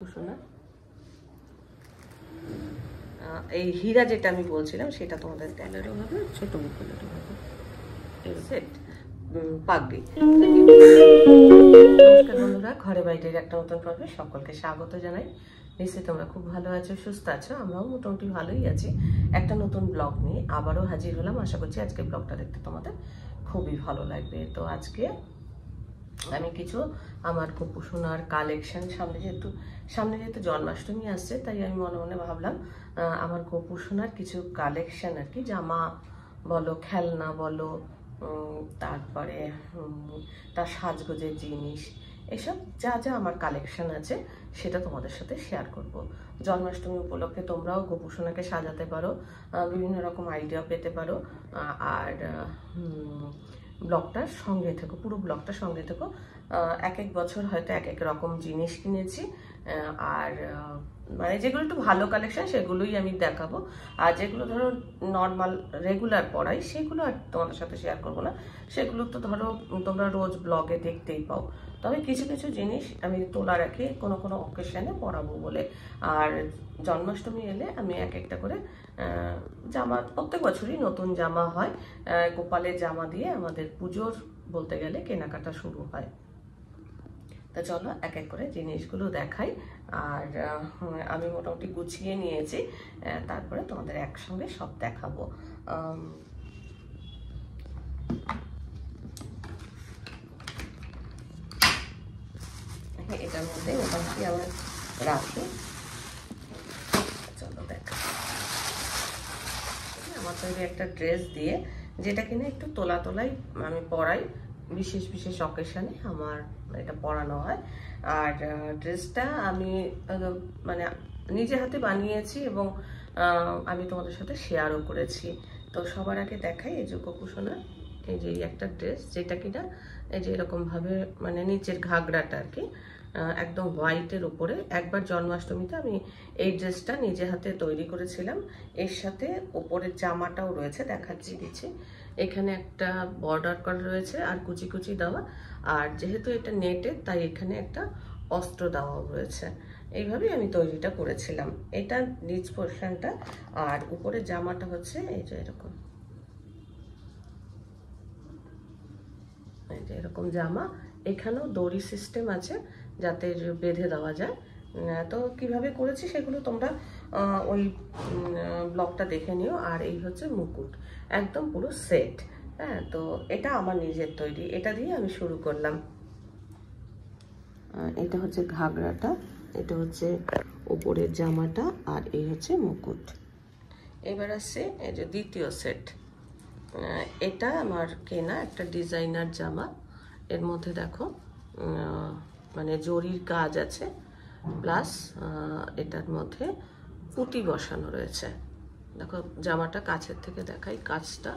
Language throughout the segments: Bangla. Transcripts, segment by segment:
শোনা এই হীরা যেটা আমি বলছিলাম সেটা তোমাদের গলারও হবে, ছোট মুখেরও হবে। সেট পাগড়ি। নমস্কার বন্ধুরা, ঘরে বাইরের একটা নতুন পর্বে সকলকে স্বাগত জানাই। নিশ্চয়ই তোমরা খুব ভালো আছো, সুস্থ আছো, আমরাও মোটামুটি ভালোই আছি। একটা নতুন ব্লগ নিয়ে আবারও হাজির হলাম। আশা করছি আজকে ব্লগটা দেখতে তোমাদের খুবই ভালো লাগবে। তো আজকে আমি কিছু আমার গোপুসোনার কালেকশন, সামনে যেহেতু জন্মাষ্টমী আসছে, তাই আমি মনে মনে ভাবলাম আমার গোপুসোনার কিছু কালেকশন আর কি, জামা বলো, খেলনা বলো, তারপরে তার সাজগোজের জিনিস, এসব যা যা আমার কালেকশন আছে সেটা তোমাদের সাথে শেয়ার করব। জন্মাষ্টমী উপলক্ষে তোমরাও গোপুসোনাকে সাজাতে পারো, বিভিন্ন রকম আইডিয়া পেতে পারো। আর ব্লগটার সঙ্গে থেকো, পুরো ব্লগটার সঙ্গে থেকো। এক এক বছর হয়তো এক এক রকম জিনিস কিনেছি, আর মানে যেগুলো একটু ভালো কালেকশন সেগুলোই আমি দেখাবো। আর যেগুলো ধরো নর্মাল রেগুলার পড়াই সেগুলো আর তোমাদের সাথে শেয়ার করবো না। সেগুলো তো ধরো তোমরা রোজ ব্লগে দেখতেই পাও। তবে কিছু কিছু জিনিস আমি তোলা রাখি কোনো কোনো অকেশনে পরাবো বলে। আর জন্মাষ্টমী এলে আমি এক একটা করে জামা, প্রত্যেক বছরই নতুন জামা হয়। গোপালের জামা দিয়ে আমাদের পুজোর বলতে গেলে কেনাকাটা শুরু হয়। তা চলো এক এক করে জিনিসগুলো দেখাই। আর আমি মোটামুটি গুছিয়ে নিয়েছি, তারপরে তোমাদের একসঙ্গে সব দেখাবো। এটার মধ্যে মোটামুটি আমার রাখি। চলো দেখা, আমার তৈরি একটা ড্রেস দিয়ে, যেটা কিনা একটু তোলা তোলাই আমি পরাই, বিশেষ বিশেষ অকেশনে আমার এটা পরানো হয়। আর ড্রেসটা আমি মানে নিজে হাতে বানিয়েছি এবং আমি তোমাদের সাথে শেয়ারও করেছি। তো সবার আগে দেখাই এই যে গোপুসোনার এই যে একটা ড্রেস, যেটা কিনা এই যে এরকমভাবে মানে নিচের ঘাগড়াটা আর কি একদম হোয়াইটের উপরে। একবার জন্মাষ্টমীতে আমি এই ড্রেসটা নিজে হাতে তৈরি করেছিলাম। এর সাথে ওপরের জামাটাও রয়েছে, দেখাচ্ছি দিচ্ছি। এখানে একটা বর্ডার করা রয়েছে আর কুচি কুচি দেওয়া, আর যেহেতু এটা নেটের তাই এখানে একটা অস্ত্র দেওয়াও রয়েছে। এইভাবেই আমি তৈরিটা করেছিলাম। এটা নিচ পোর্শনটা, আর উপরের জামাটা হচ্ছে এই যে এরকম, এই যে এরকম জামা। এখানেও দড়ি সিস্টেম আছে যাতে বেঁধে দেওয়া যায়। তো কিভাবে করেছি সেগুলো তোমরা ওই ব্লগটা দেখে নিও। আর এই হচ্ছে মুকুট, একদম পুরো সেট। হ্যাঁ, তো এটা আমার নিজের তৈরি, এটা দিয়ে আমি শুরু করলাম। এটা হচ্ছে ঘাগরাটা, এটা হচ্ছে ওপরের জামাটা, আর এই হচ্ছে মুকুট। এবার আসছে এই যে দ্বিতীয় সেট। এটা আমার কেনা একটা ডিজাইনার জামা। এর মধ্যে দেখো মানে জরির কাজ আছে, প্লাস এটার মধ্যে পুঁতি বসানো রয়েছে। দেখো জামাটা কাছের থেকে দেখাই, কাজটা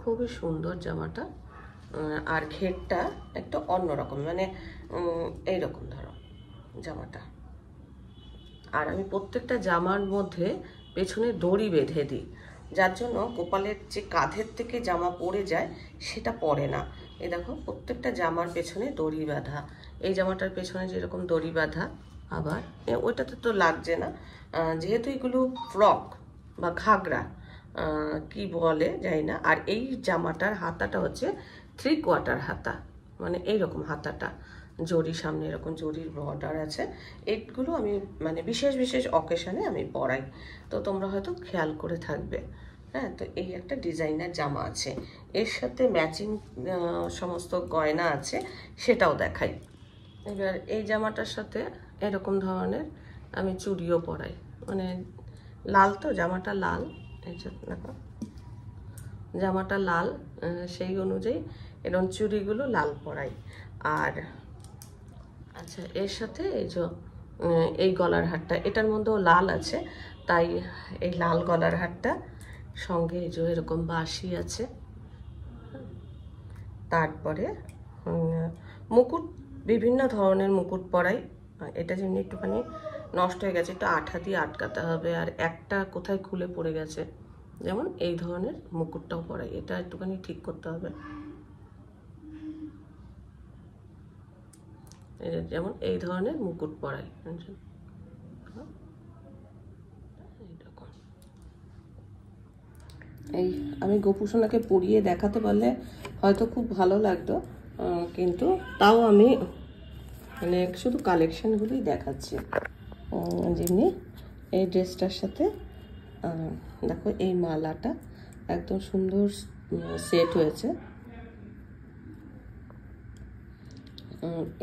খুবই সুন্দর জামাটা। আর ঘেরটা একটা অন্যরকম, মানে এইরকম ধরো জামাটা। আর আমি প্রত্যেকটা জামার মধ্যে পেছনে দড়ি বেঁধে দিই, যার জন্য গোপালের যে কাঁধের থেকে জামা পরে যায় সেটা পরে না। এই দেখো প্রত্যেকটা জামার পেছনে দড়ি বাঁধা। এই জামাটার পেছনে যেরকম দড়ি বাঁধা, আবার ওইটাতে তো লাগছে না, যেহেতু এগুলো ফ্রক বা ঘাগরা কি বলে জানি না। আর এই জামাটার হাতাটা হচ্ছে 3/4 হাতা, মানে এইরকম হাতাটা, জরি সামনে এরকম জরির বর্ডার আছে। এইগুলো আমি মানে বিশেষ বিশেষ অকেশনে আমি পরাই, তো তোমরা হয়তো খেয়াল করে থাকবে। হ্যাঁ, তো এই একটা ডিজাইনার জামা আছে, এর সাথে ম্যাচিং সমস্ত গয়না আছে, সেটাও দেখাই। এবার এই জামাটার সাথে এরকম ধরনের আমি চুড়িও পরাই, মানে লাল তো জামাটা লাল, এই যে দেখো জামাটা লাল, সেই অনুযায়ী এরকম চুড়িগুলো লাল পরাই। আর আচ্ছা, এর সাথে এই যে এই গলার হারটা, এটার মধ্যেও লাল আছে, তাই এই লাল গলার হারটা সঙ্গে এই যে এরকম বাঁশি আছে। তারপরে মুকুট, বিভিন্ন ধরনের মুকুট পরাই। এটা যেমনি একটুখানি নষ্ট হয়ে গেছে, একটু আঠা দিয়ে আটকাতে হবে, আর একটা কোথায় খুলে পড়ে গেছে, যেমন এই ধরনের মুকুটটাও পরাই, এটা একটুখানি ঠিক করতে হবে। যেমন এই ধরনের মুকুট পরাই। এই আমি গোপুসোনাকে পরিয়ে দেখাতে পারলে হয়তো খুব ভালো লাগতো, কিন্তু তাও আমি মানে শুধু কালেকশনগুলোই দেখাচ্ছি। যেমনি এই ড্রেসটার সাথে দেখো এই মালাটা একদম সুন্দর সেট হয়েছে।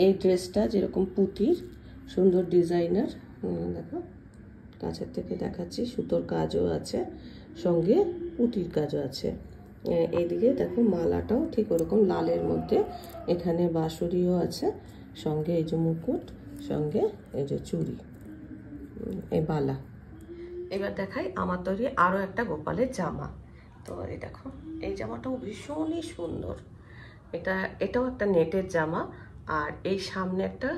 এই ড্রেসটা যেরকম পুঁতির সুন্দর ডিজাইনার, দেখো কাছের থেকে দেখাচ্ছি, সুতোর কাজও আছে, সঙ্গে পুঁতির কাজও আছে। এইদিকে দেখো মালাটাও ঠিক ওরকম লালের মধ্যে, এখানে বাঁশুরিও আছে, সঙ্গে এই যে মুকুট, সঙ্গে এই যে চুড়ি, এই বালা। এবার দেখাই আমার তৈরি আরও একটা গোপালের জামা। তো এই দেখো এই জামাটাও ভীষণই সুন্দর। এটাও একটা নেটের জামা, আর এই সামনে একটা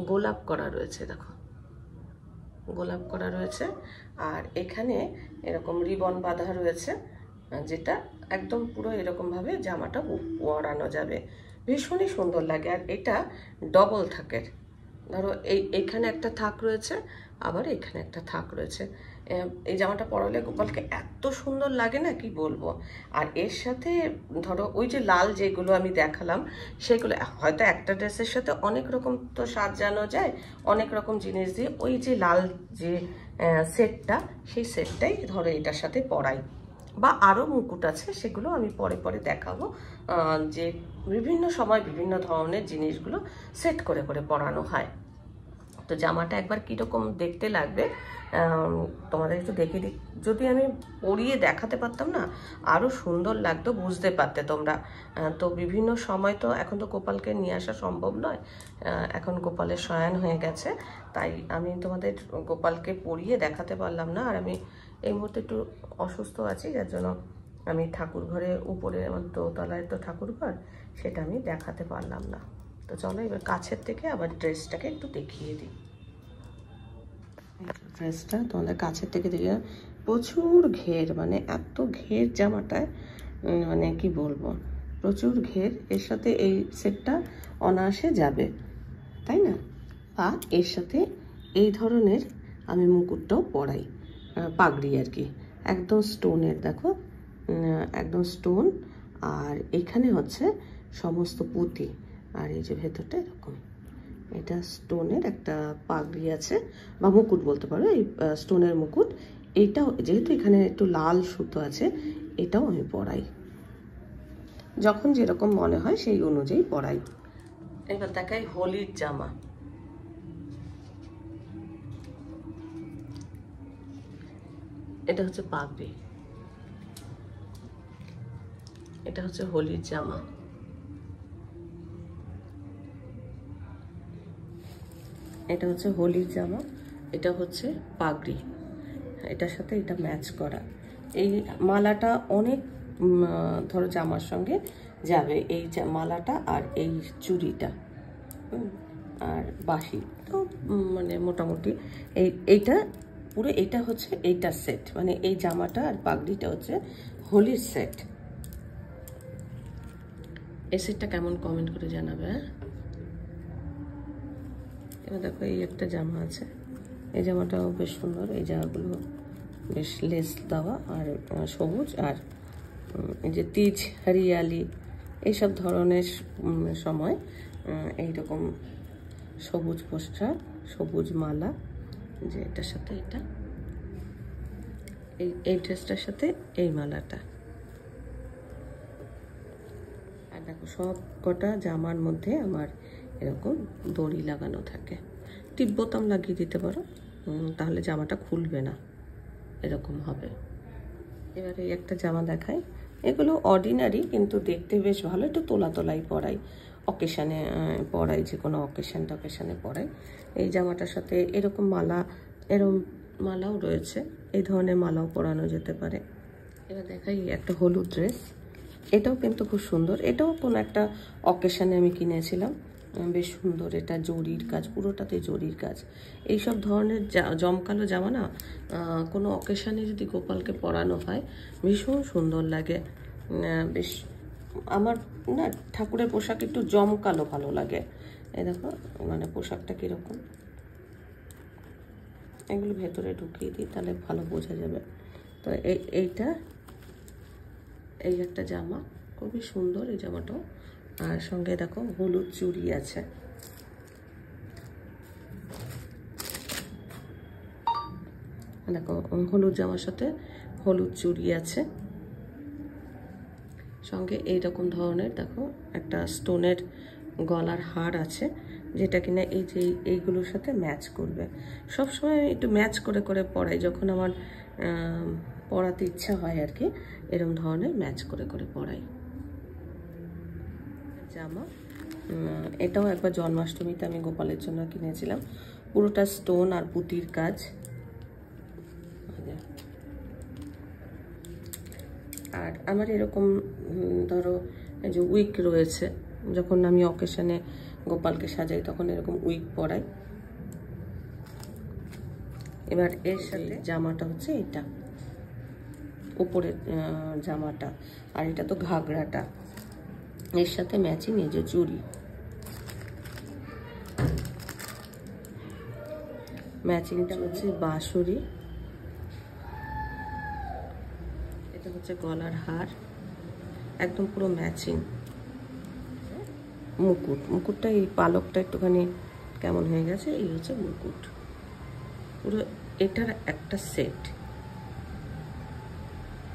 গোলাপ করা রয়েছে, দেখো গোলাপ করা রয়েছে, আর এখানে এরকম রিবন বাঁধা রয়েছে, যেটা একদম পুরো এরকমভাবে জামাটা পরানো যাবে, ভীষণই সুন্দর লাগে। আর এটা ডবল থাকের, ধরো এইখানে একটা থাক রয়েছে, আবার এখানে একটা থাক রয়েছে। এই জামাটা পরালে গোপালকে এত সুন্দর লাগে না কি বলবো। আর এর সাথে ধরো ওই যে লাল যেগুলো আমি দেখালাম, সেগুলো হয়তো একটা ড্রেসের সাথে অনেক রকম তো সাজানো যায়, অনেক রকম জিনিস দিয়ে। ওই যে লাল যে সেটটা, সেই সেটটাই ধরো এটার সাথে পরাই, বা আরও মুকুট আছে, সেগুলো আমি পরে পরে দেখাবো, যে বিভিন্ন সময় বিভিন্ন ধরনের জিনিসগুলো সেট করে করে পরানো হয়। তো জামাটা একবার কীরকম দেখতে লাগবে তোমাদের একটু দেখে দিই। যদি আমি পরিয়ে দেখাতে পারতাম না, আরও সুন্দর লাগতো, বুঝতে পারতে তোমরা। তো বিভিন্ন সময় তো এখন তো গোপালকে নিয়ে আসা সম্ভব নয়, এখন গোপালের শয়ন হয়ে গেছে, তাই আমি তোমাদের গোপালকে পরিয়ে দেখাতে পারলাম না। আর আমি এই মুহূর্তে একটু অসুস্থ আছি, যার জন্য আমি ঠাকুর ঘরে উপরে, আমার দোতলায় তো ঠাকুর ঘর, সেটা আমি দেখাতে পারলাম না। তো চলো এবার কাছের থেকে আবার ড্রেসটাকে একটু দেখিয়ে দিই। ড্রেসটা তোমাদের কাছের থেকে দেখে, প্রচুর ঘের, মানে এত ঘের জামাটায়, মানে কি বলবো, প্রচুর ঘের। এর সাথে এই সেটটা অনায়াসে যাবে, তাই না? আর এর সাথে এই ধরনের আমি মুকুটটাও পরাই, পাগড়ি আর কি, একদম স্টোনের, দেখো একদম স্টোন, আর এখানে হচ্ছে সমস্ত পুঁতি, আর এই যে ভেতরটা এরকম, এটা স্টোনের একটা পাগড়ি আছে, বা মুকুট বলতে পারো, এই স্টোনের মুকুট। এইটাও যেহেতু এখানে একটু লাল সুতো আছে, এটাও আমি পরাই, যখন যেরকম মনে হয় সেই অনুযায়ী পরাই। এবার দেখাই হোলির জামা। এটা হচ্ছে পাগড়ি, এটা হচ্ছে হোলির জামা। এটা হচ্ছে হোলির জামা, এটা হচ্ছে পাগড়ি, এটার সাথে এটা ম্যাচ করা। এই মালাটা অনেক ধরো জামার সঙ্গে যাবে, এই মালাটা আর এই চুড়িটা আর বাঁশি, তো মানে মোটামুটি এইটা পুরো, এটা হচ্ছে এইটা সেট, মানে এই জামাটা আর পাগড়িটা হচ্ছে হোলির সেট। এই সেটটা কেমন কমেন্ট করে জানাবে। এবার দেখো এই একটা জামা আছে, এই জামাটাও বেশ সুন্দর, এই জামাগুলো বেশ লেস দেওয়া, আর সবুজ, আর এই যে তিজ হরিয়ালি এইসব ধরনের সময় এইরকম সবুজ পোস্টার, সবুজ মালা, যে এটার সাথে এটা, এই ড্রেসটার সাথে এই মালাটা। আর দেখো সব কটা জামার মধ্যে আমার এরকম দড়ি লাগানো থাকে, টিপ বোতাম লাগিয়ে দিতে পারো, তাহলে জামাটা খুলবে না, এরকম হবে। এবারে একটা জামা দেখাই, এগুলো অর্ডিনারি কিন্তু দেখতে বেশ ভালো, একটু তোলা তোলাই পরাই, অকেশানে পরাই, যে কোনো অকেশানে পরাই। এই জামাটার সাথে এরকম মালা, এরকম মালাও রয়েছে, এই ধরনের মালাও পরানো যেতে পারে। এবার দেখাই একটা হলুদ ড্রেস, এটাও কিন্তু খুব সুন্দর, এটাও কোনো একটা অকেশানে আমি কিনেছিলাম, বেশ সুন্দর। এটা জরির কাজ, পুরোটাতে জরির কাজ। এইসব ধরনের জমকালো জামা না কোনো অকেশানে যদি গোপালকে পরানো হয় ভীষণ সুন্দর লাগে। বেশ আমার না ঠাকুরের পোশাক একটু জমকালো ভালো লাগে, এই দেখো মানে পোশাকটা কীরকম, এগুলো ভেতরে ঢুকিয়ে দিই তাহলে ভালো বোঝা যাবে। তো এইটা এই একটা জামা, খুবই সুন্দর এই জামাটাও। আর সঙ্গে দেখো হলুদ চুড়ি আছে। দেখো হলুদ জামার সাথে হলুদ চুড়ি আছে, সঙ্গে এইরকম ধরনের দেখো একটা স্টোনের গলার হার আছে, যেটা কিনা এই যে এইগুলোর সাথে ম্যাচ করবে। সবসময় একটু ম্যাচ করে করে পরাই, যখন আমার পরাতে ইচ্ছা হয় আর কি, এরকম ধরনের ম্যাচ করে করে পরাই। জামা এটাও একবার জন্মাষ্টমীতে আমি গোপালের জন্য কিনেছিলাম, পুরোটা স্টোন আর পুঁতির কাজ। আর আমার এরকম ধরো এই যে উইক রয়েছে, যখন আমি অকেশনে গোপালকে সাজাই তখন এরকম উইক পরাই। এবার এর সাথে জামাটা হচ্ছে এটা উপরের জামাটা, আর এটা তো ঘাগরাটা, এর সাথে ম্যাচিং এই যে চুড়ি, ম্যাচিংটা হচ্ছে বাঁশুরি, এটা হচ্ছে গলার হার, একদম পুরো ম্যাচিং। মুকুট, মুকুটটা এই পালকটা একটুখানি কেমন হয়ে গেছে, এই হচ্ছে মুকুট, পুরো এটার একটা সেট।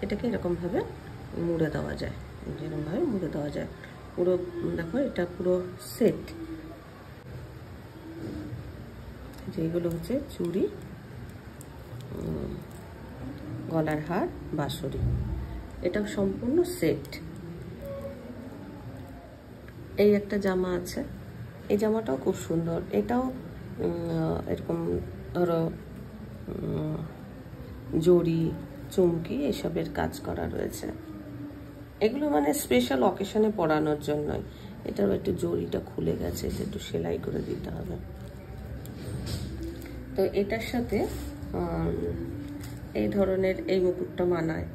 এটাকে এরকমভাবে মুড়ে দেওয়া যায়, যেরকমভাবে মুড়ে দেওয়া যায় পুরো। দেখো এটা পুরো সেট, যেগুলো হচ্ছে চুড়ি, গলার হার, বাঁশুরি, এটা সম্পূর্ণ সেট। এই একটা জামা আছে, এই জামাটাও খুব সুন্দর, এটাও এরকম ধরো জড়ি, চুমকি এসবের কাজ করা রয়েছে। এগুলো মানে স্পেশাল অকেশনে পরানোর জন্যই। এটারও একটু জড়িটা খুলে গেছে, এটা একটু সেলাই করে দিতে হবে। তো এটার সাথে এই ধরনের এই মুকুটটা মানায়,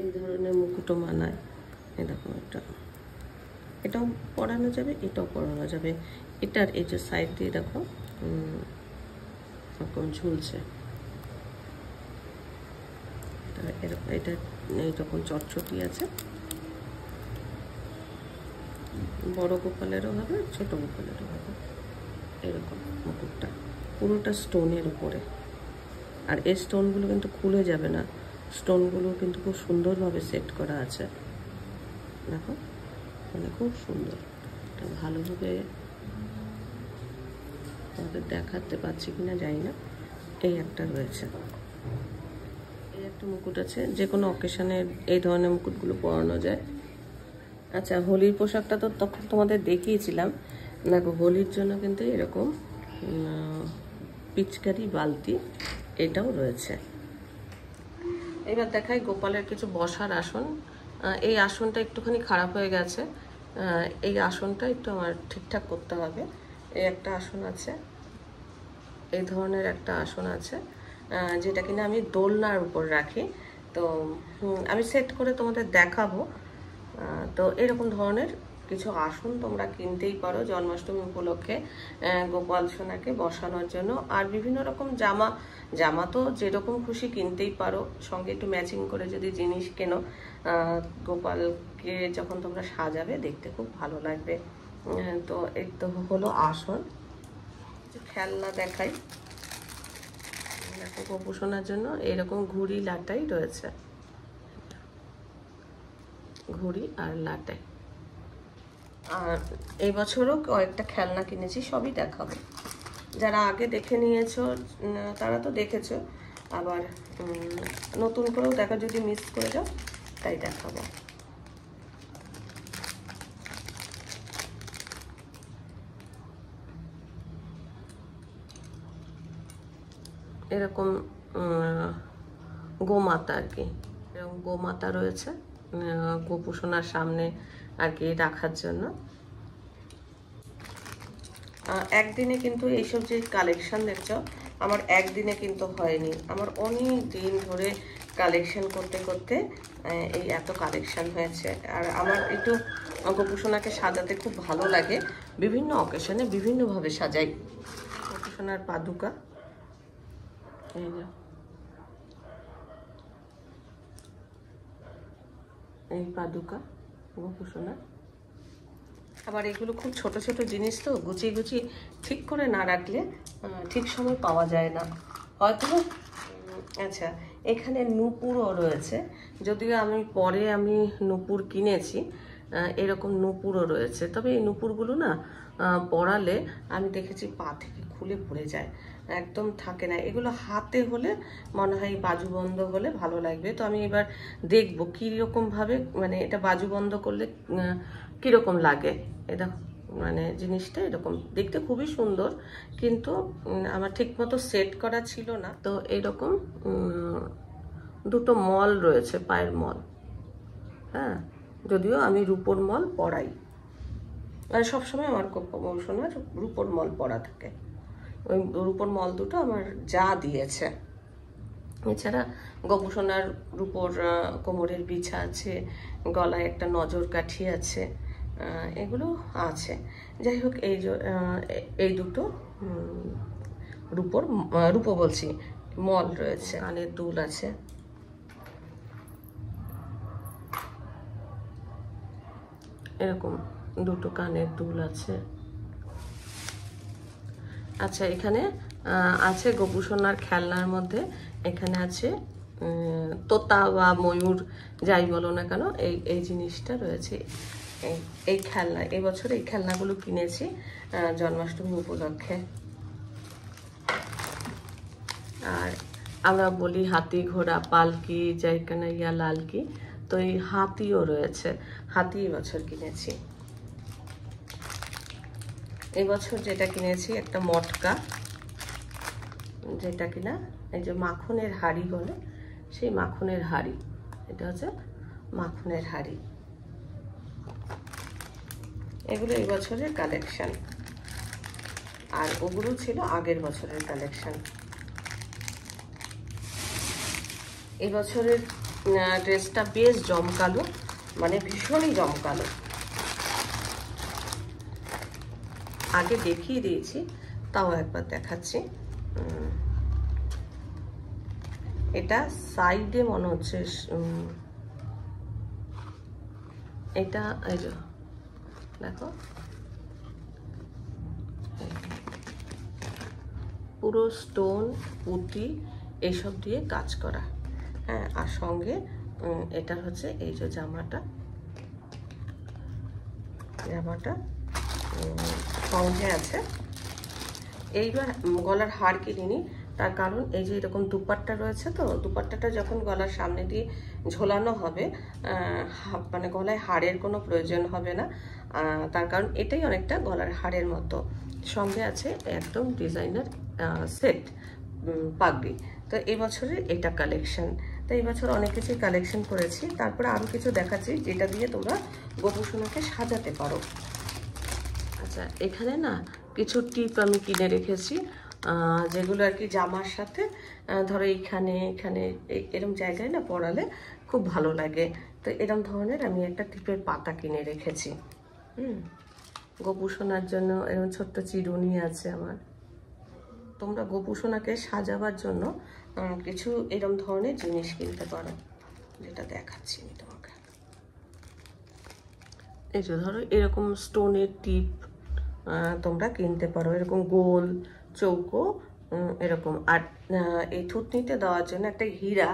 এই ধরনের মুকুটও মানায়। এই দেখো এটাও পরানো যাবে, এটাও পরানো যাবে। এটার এই যে সাইড দিয়ে দেখো এরকম ঝুলছে, এটা এইরকম চটচটি আছে, বড় গোপালেরও হবে, ছোট গোপালেরও হবে। এরকম মুকুটটা পুরোটা স্টোনের উপরে, আর এই স্টোনগুলো কিন্তু খুলে যাবে না, স্টোনগুলো কিন্তু খুব সুন্দরভাবে সেট করা আছে। দেখো মানে খুব সুন্দর, এটা ভালোভাবে তোমাদের দেখাতে পাচ্ছি কিনা জানি না। এই একটা রয়েছে, এই একটা মুকুট আছে, যে কোনো অকেশনে এই ধরনের মুকুটগুলো পরানো যায়। আচ্ছা, হোলির পোশাকটা তো তখন তোমাদের দেখিয়েছিলাম। দেখো হোলির জন্য কিন্তু এরকম পিচকারি বালতি এটাও রয়েছে। এবার দেখাই গোপালের কিছু বসার আসন। এই আসনটা একটুখানি খারাপ হয়ে গেছে, এই আসনটা একটু আমার ঠিকঠাক করতে হবে। এই একটা আসন আছে, এই ধরনের একটা আসন আছে, যেটা কিনা আমি দোলনার উপর রাখি। তো আমি সেট করে তোমাদের দেখাবো। তো এরকম ধরনের কিছু আসন তোমরা কিনতেই পারো জন্মাষ্টমী উপলক্ষে গোপাল সোনাকে বসানোর জন্য। আর বিভিন্ন রকম জামা তো যেরকম খুশি কিনতেই পারো, সঙ্গে একটু ম্যাচিং করে যদি জিনিস কেনো, গোপালকে যখন তোমরা সাজাবে দেখতে খুব ভালো লাগবে। তো এই তো হলো আসন। খেলনা দেখাই, দেখো গোপু সোনার জন্য এরকম ঘুড়ি লাটাই রয়েছে, ঘুড়ি আর লাটাই। আর এই বছরও কয়েকটা খেলনা কিনেছি, সবই দেখাবো। যারা আগে দেখে নিয়েছো তারা তো দেখেছো, আবার নতুন করেও দেখা যদি মিস করে যাও তাই দেখাবো। এরকম গোমাতা আর কি, এরকম গোমাতা রয়েছে গোপু সোনার সামনে আর কি রাখার জন্য। একদিনে কিন্তু এইসব যে কালেকশন দেখছো, আমার একদিনে কিন্তু হয়নি, আমার অনেক দিন ধরে কালেকশন করতে করতে এই এত কালেকশন হয়েছে। আর আমার একটু গোপুসোনাকে সাজাতে খুব ভালো লাগে, বিভিন্ন অকেশনে বিভিন্নভাবে সাজাই। গোপুসোনার পাদুকা, এই যে এই পাদুকা গোপুসোনার। আবার এগুলো খুব ছোট ছোট জিনিস তো, গুছিয়ে গুছিয়ে ঠিক করে না রাখলে ঠিক সময় পাওয়া যায় না হয়তো। আচ্ছা, এখানে নূপুরও রয়েছে, যদিও আমি পরে নূপুর কিনেছি, এরকম নূপুরও রয়েছে। তবে এই নূপুরগুলো না পরালে আমি দেখেছি পা থেকে খুলে পড়ে যায়, একদম থাকে না। এগুলো হাতে হলে মনে হয় বাজুবন্ধ হলে ভালো লাগবে। তো আমি এবার দেখবো কীরকমভাবে, মানে এটা বাজুবন্ধ করলে কীরকম লাগে। এটা মানে জিনিসটা এরকম দেখতে খুবই সুন্দর, কিন্তু আমার ঠিকমতো সেট করা ছিল না। তো এইরকম দুটো মল রয়েছে, পায়ের মল। হ্যাঁ, যদিও আমি রূপোর মল পরাই, আর সবসময় আমার গোপুসোনার রূপোর মল পরা থাকে। ওই রূপোর মল দুটো আমার যা দিয়েছে। এছাড়া গোপুসোনার রূপোর কোমরের বিছা আছে, গলায় একটা নজর কাঠি আছে, এগুলো আছে। যাই হোক, এই দুটো রূপো বলছি মল রয়েছে। কানের দুল আছে, এরকম দুটো কানের দুল আছে। আচ্ছা, এখানে আছে গোপুসোনার খেলনার মধ্যে, এখানে আছে তোতা বা ময়ূর, যাই বলো না কেন, এই জিনিসটা রয়েছে। এই খেলনা, এই বছর এই খেলনাগুলো কিনেছি জন্মাষ্টমী উপলক্ষে। আর আমরা বলি হাতি ঘোড়া পালকি জয় কানাইয়া লালকি, তো এই হাতিও রয়েছে, হাতি এবছর কিনেছি। এবছর যেটা কিনেছি একটা মটকা, যেটা কিনা এই যে মাখনের হাড়ি বলে, সেই মাখনের হাড়ি, এটা হচ্ছে মাখনের হাড়ি। এগুলো এই বছরের কালেকশন, আর ওগুলো ছিল আগের বছরের কালেকশন। এই বছরের ড্রেসটা বেশ জমকালো, মানে ভীষণই জমকালো। আগে দেখিয়ে দিয়েছি, তাও একবার দেখাচ্ছি। এটা সাইডে মনে হচ্ছে, এটা এই যে দেখো, পুরো স্টোন পুঁতি এইসব দিয়ে কাজ করা। হ্যাঁ, আর সঙ্গে এটা হচ্ছে এই যে জামাটা সঙ্গে আছে। এইবার গলার হার কিনিনি, তার কারণ এই যে এরকম দুপাট্টা রয়েছে, তো দুপাট্টাটা যখন গলার সামনে দিয়ে ঝোলানো হবে, মানে গলায় হাড়ের কোনো প্রয়োজন হবে না। তার কারণ এটাই অনেকটা গলার হাড়ের মতো। সঙ্গে আছে একদম ডিজাইনার সেট পাগড়ি। তো এবছরের এটা কালেকশন। তো এবছর অনেক কিছুই কালেকশন করেছি। তারপরে আরও কিছু দেখাচ্ছি যেটা দিয়ে তোমরা গোপুসোনাকে সাজাতে পারো। আচ্ছা, এখানে না কিছু টিপ আমি কিনে রেখেছি, যেগুলো আর কি জামার সাথে ধরো এইখানে এখানে এরকম জায়গায় না পরালে খুব ভালো লাগে। তো এরকম ধরনের আমি একটা টিপের পাতা কিনে রেখেছি। গোপুসোনার জন্য এরকম ছোট্ট চিরুনি আছে আমার। তোমরা গোপুসোনাকে সাজাবার জন্য কিছু এরকম ধরনের জিনিস কিনতে পারো, যেটা দেখাচ্ছি আমি তোমাকে। এই যে ধরো এরকম স্টোনের টিপ তোমরা কিনতে পারো, এরকম গোল চৌকো এরকম। আর এই থুতনিতে দেওয়ার জন্য একটা হীরা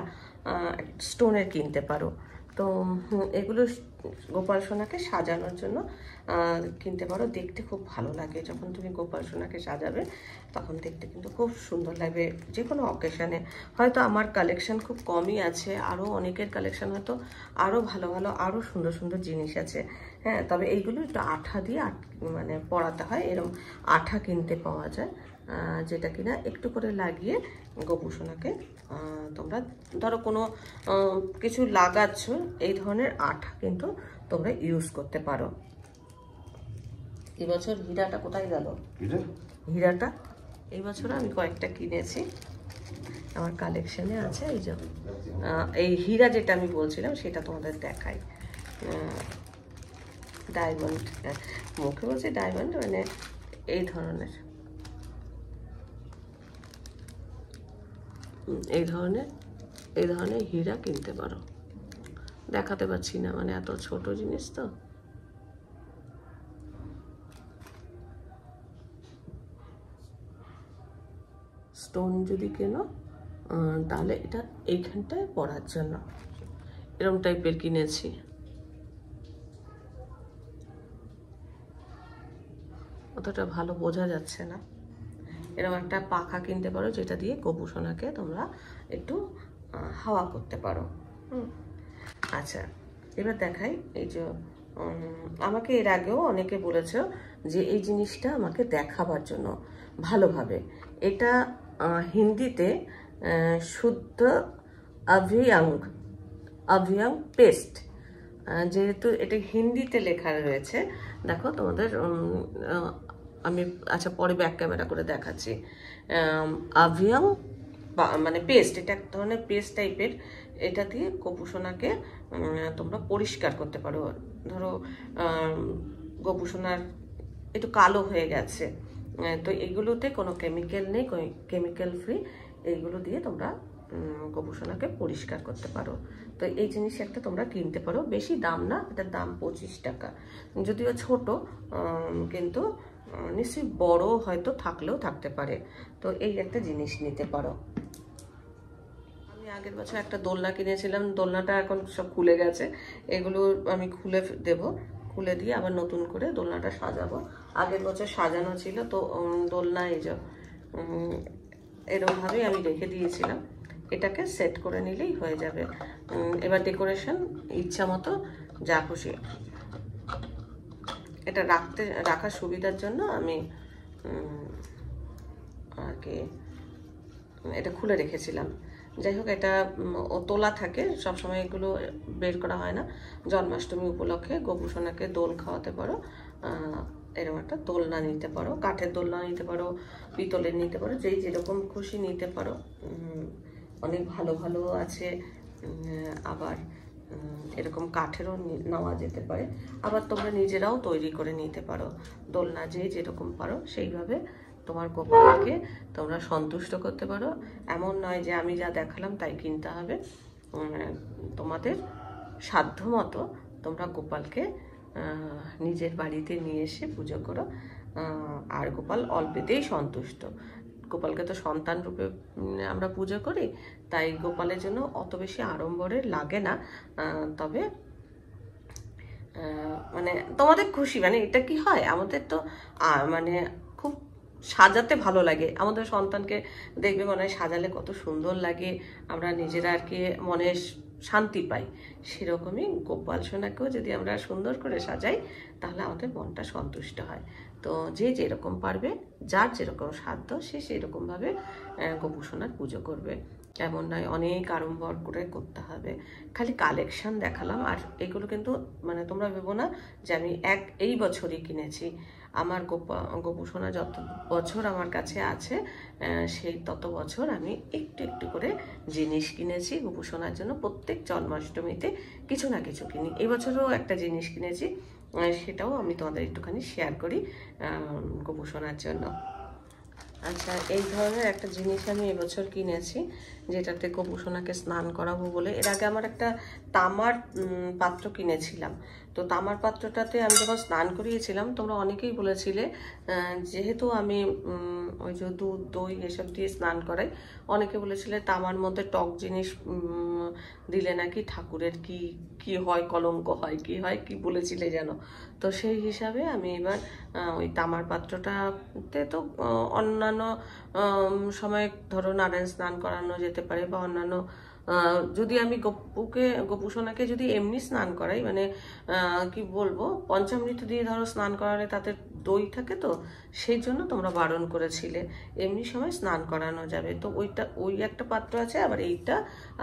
স্টোনের কিনতে পারো। তো এগুলো গোপাল সোনাকে সাজানোর জন্য কিনতে পারো। দেখতে খুব ভালো লাগে যখন তুমি গোপাল সোনাকে সাজাবে, তখন দেখতে কিন্তু খুব সুন্দর লাগবে যে কোনো অকেশানে। হয়তো আমার কালেকশন খুব কমই আছে, আরও অনেকের কালেকশন হয়তো আরও ভালো ভালো আরও সুন্দর সুন্দর জিনিস আছে। হ্যাঁ, তবে এইগুলো একটু আঠা দিয়ে মানে পরাতে হয়, এরকম আঠা কিনতে পাওয়া যায়, যেটা কিনা একটু করে লাগিয়ে গোপুসোনাকে তোমরা ধরো কোনো কিছু লাগাচ্ছ, এই ধরনের আঠা কিন্তু তোমরা ইউজ করতে পারো। এবছর হীরাটা কোথায় গেল? হীরাটা এই বছর আমি কয়েকটা কিনেছি, আমার কালেকশনে আছে। এই যে এই হীরা যেটা আমি বলছিলাম সেটা তোমাদের দেখাই। ডায়মন্ড, মুখে বলছি ডায়মন্ড, মানে এই ধরনের এই ধরনের হীরা কিনতে পারো। দেখাতে পাচ্ছি না, মানে এত ছোট জিনিস তো। স্টোন যদি কেনো তাহলে এটা এইখানটায় পরার জন্য এরকম টাইপের কিনেছি। অতটা ভালো বোঝা যাচ্ছে না। এরকম একটা পাখা কিনতে পারো, যেটা দিয়ে গপু সোনাকে তোমরা একটু হাওয়া করতে পারো। আচ্ছা, এবার দেখাই। এই যে আমাকে এর আগেও অনেকে বলেছে যে এই জিনিসটা আমাকে দেখাবার জন্য ভালোভাবে। এটা হিন্দিতে শুদ্ধ অভিয়ং পেস্ট, যেহেতু এটা হিন্দিতে লেখা রয়েছে। দেখো তোমাদের আমি আচ্ছা পরে ব্যাক ক্যামেরা করে দেখাচ্ছি। অভিয়ং মানে পেস্ট, এটা এক ধরনের পেস্ট টাইপের। এটা দিয়ে গপু সোনাকে তোমরা পরিষ্কার করতে পারো। ধরো গপু সোনার একটু কালো হয়ে গেছে, তো এগুলোতে কোনো কেমিক্যাল নেই, কেমিক্যাল ফ্রি। এইগুলো দিয়ে তোমরা গপু সোনাকে পরিষ্কার করতে পারো। তো এই জিনিস একটা তোমরা কিনতে পারো, বেশি দাম না, এটার দাম 25 টাকা। যদিও ছোট, কিন্তু নিশ্চয়ই বড় হয়তো থাকলেও থাকতে পারে। তো এই একটা জিনিস নিতে পারো। আমি আগের বছর একটা দোলনা কিনেছিলাম, দোলনাটা এখন সব খুলে গেছে। এগুলো আমি খুলে দেব, খুলে দিয়ে আবার নতুন করে দোলনাটা সাজাবো। আগের বছর সাজানো ছিল, তো দোলনা এই যে এরকমভাবেই আমি রেখে দিয়েছিলাম। এটাকে সেট করে নিলেই হয়ে যাবে। এবার ডেকোরেশন ইচ্ছা মতো যা খুশি। এটা রাখার সুবিধার জন্য আমি আর কি এটা খুলে রেখেছিলাম। যাই হোক, এটা তোলা থাকে সবসময়, এগুলো বের করা হয় না। জন্মাষ্টমী উপলক্ষে গপু সোনাকে দোল খাওয়াতে পারো। এরকম একটা দোলনা নিতে পারো, কাঠের দোলনা নিতে পারো, পিতলের নিতে পারো, যেই যেরকম খুশি নিতে পারো। অনেক ভালো ভালো আছে, আবার এরকম কাঠেরও নেওয়া যেতে পারে। আবার তোমরা নিজেরাও তৈরি করে নিতে পারো দোলনা, যেরকম পারো সেইভাবে তোমার গোপালকে তোমরা সন্তুষ্ট করতে পারো। এমন নয় যে আমি যা দেখালাম তাই কিনতে হবে। তোমাদের সাধ্য মতো তোমরা গোপালকে নিজের বাড়িতে নিয়ে এসে পুজো করো। আর গোপাল অল্পেতেই সন্তুষ্ট। গোপালকে তো সন্তান রূপে আমরা পুজো করি, তাই গোপালের জন্য অত বেশি আড়ম্বরের লাগে না। তবে মানে তোমাদের খুশি, মানে এটা কি হয়, আমাদের তো মানে খুব সাজাতে ভালো লাগে। আমাদের সন্তানকে দেখবে মনে হয় সাজালে কত সুন্দর লাগে, আমরা নিজেরা আর কি মনে শান্তি পাই। সেরকমই গোপাল সোনাকেও যদি আমরা সুন্দর করে সাজাই, তাহলে আমাদের মনটা সন্তুষ্ট হয়। তো যে যেরকম পারবে, যার যেরকম সাধ্য, সে সেরকমভাবে গপু সোনার পুজো করবে। এমন নয় অনেক আড়ম্বর করে করতে হবে। খালি কালেকশন দেখালাম, আর এগুলো কিন্তু মানে তোমরা ভেবো না যে আমি এই বছরই কিনেছি। আমার গপু সোনা যত বছর আমার কাছে আছে, সেই তত বছর আমি একটু একটু করে জিনিস কিনেছি গপু সোনার জন্য। প্রত্যেক জন্মাষ্টমীতে কিছু না কিছু কিনি। এই বছরও একটা জিনিস কিনেছি, সেটাও আমি তোমাদের একটুখানি শেয়ার করি গপু সোনার জন্য। আচ্ছা, এই ধরনের একটা জিনিস আমি এবছর কিনেছি, যেটাতে গপু সোনাকে স্নান করাবো বলে। এর আগে আমার একটা তামার পাত্র কিনেছিলাম। তো তামার পাত্রটাতে আমি যখন স্নান করিয়েছিলাম, তোমরা অনেকেই বলেছিলে, যেহেতু আমি ওই যে দুধ দই এসব দিয়ে স্নান করাই, অনেকে বলেছিলে তামার মধ্যে টক জিনিস দিলে নাকি ঠাকুরের কি কি হয়, কলঙ্ক হয়, কি হয়, কি বলেছিলে যেন। তো সেই হিসাবে আমি এবার ওই তামার পাত্রটাতে তো অন্যান্য সময় ধরো নারায়ণ স্নান করানো যেতে পারে, বা অন্যান্য যদি আমি গপু সোনাকে যদি এমনি স্নান করাই, মানে কি বলবো, পঞ্চামৃত দিয়ে ধরো স্নান করালে তাতে দই থাকে, তো সেই জন্য তোমরা বারণ করেছিলে। এমনি সময় স্নান করানো যাবে। তো ওই একটা পাত্র আছে। আবার এইটা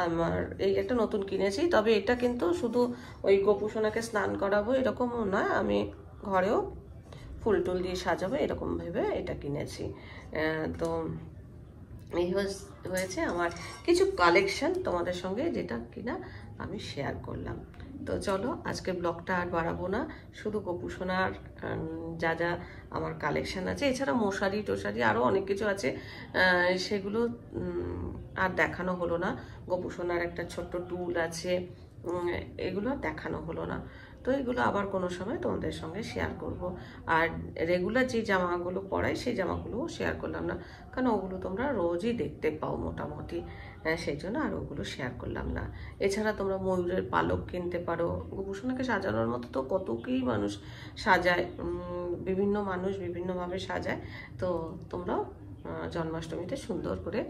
আমার এই একটা নতুন কিনেছি। তবে এটা কিন্তু শুধু ওই গপু সোনাকে স্নান করাবো এরকমও নয়, আমি ঘরেও ফুল টুল দিয়ে সাজাবো এরকম ভেবে এটা কিনেছি। তো এই হয়েছে আমার কিছু কালেকশন তোমাদের সঙ্গে, যেটা কিনা আমি শেয়ার করলাম। তো চলো আজকের ব্লগটা আর বাড়াবো না, শুধু গোপু সোনার যা যা আমার কালেকশন আছে, এছাড়া মশারি টশারি আরও অনেক কিছু আছে, সেগুলো আর দেখানো হলো না। গোপু সোনার একটা ছোট্ট টুল আছে, এগুলো আর দেখানো হলো না। তো এগুলো আবার কোনো সময় তোমাদের সঙ্গে শেয়ার করব। আর রেগুলার যে জামাগুলো পরাই সেই জামাগুলোও শেয়ার করলাম না, কারণ ওগুলো তোমরা রোজই দেখতে পাও মোটামুটি, সেই জন্য আর ওগুলো শেয়ার করলাম না। এছাড়া তোমরা ময়ূরের পালক কিনতে পারো। গোপু সোনাকে সাজানোর মতো তো কতকেই মানুষ সাজায়, বিভিন্ন মানুষ বিভিন্নভাবে সাজায়। তো তোমরাও জন্মাষ্টমীতে সুন্দর করে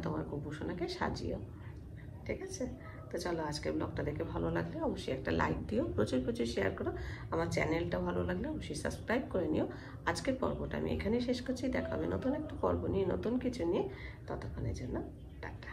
তোমার গোপু সোনাকে সাজিও, ঠিক আছে? তো চলো আজকের ব্লগটা দেখে ভালো লাগলে অবশ্যই একটা লাইক দিও, প্রচুর প্রচুর শেয়ার করো। আমার চ্যানেলটা ভালো লাগলে অবশ্যই সাবস্ক্রাইব করে নিও। আজকের পর্বটা আমি এখানেই শেষ করছি, দেখা হবে নতুন একটা পর্ব নিয়ে, নতুন কিছু নিয়ে। ততক্ষণের জন্য টাটা।